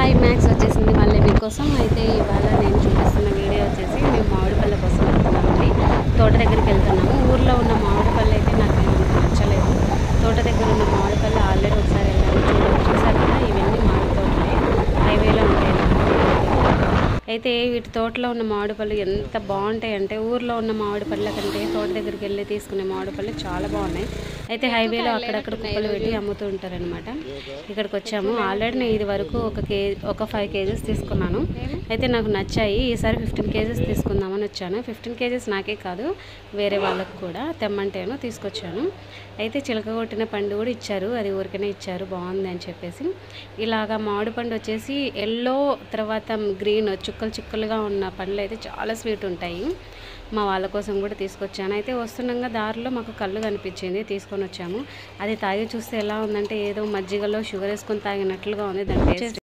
Hi max వచ్చేసింది మళ్ళీ మీకోసం. అయితే ఇవాళ నేను చూపిస్తున్న వీడియో వచ్చేసి మేము మామిడి పళ్ళ కోసం వెళ్తున్నామండి. తోట దగ్గరికి వెళ్తున్నాము. ఊర్లో ఉన్న మామిడి పళ్ళు అయితే నాకు అంత నచ్చలేదు. తోట దగ్గర ఉన్న మామిడి పళ్ళు ఆల్రెడీ ఒకసారి వెళ్ళాము. చూసారు కదా, ఇవన్నీ మామిడి తోటలే, హైవేలో ఉంటాయి అన్నమాట. అయితే వీటి తోటలో ఉన్న మామిడి పళ్ళు ఎంత బాగుంటాయి అంటే, ఊర్లో ఉన్న మామిడి పళ్ళ కంటే తోట దగ్గరికి వెళ్ళి తీసుకునే మామిడి పళ్ళు చాలా బాగున్నాయి. అయితే హైవేలో అక్కడక్కడ కుప్పలు పెట్టి అమ్ముతూ ఉంటారనమాట. ఇక్కడికి వచ్చాము. ఆల్రెడీ నేను ఇది వరకు ఒక 5 కేజెస్ తీసుకున్నాను. అయితే నాకు నచ్చాయి. ఈసారి 15 కేజెస్ తీసుకుందామని వచ్చాను. 15 కేజెస్ నాకే కాదు, వేరే వాళ్ళకు కూడా తెమ్మంటేను తీసుకొచ్చాను. అయితే చిలక కొట్టిన పండు కూడా ఇచ్చారు, అది ఊరికనే ఇచ్చారు, బాగుంది అని చెప్పేసి. ఇలాగా మామిడి పండు వచ్చేసి ఎల్లో తర్వాత గ్రీన్ చుక్కలు చుక్కలుగా ఉన్న పండ్లు అయితే చాలా స్వీట్ ఉంటాయి. మా వాళ్ళ కోసం కూడా తీసుకొచ్చాను. అయితే వస్తుండగా దారిలో మాకు కళ్ళు కనిపించింది, తీసుకొని వచ్చాము. అది తాగి చూస్తే ఎలా ఉందంటే, ఏదో మజ్జిగలో షుగర్ వేసుకొని తాగినట్లుగా ఉంది. దాని టేస్ట్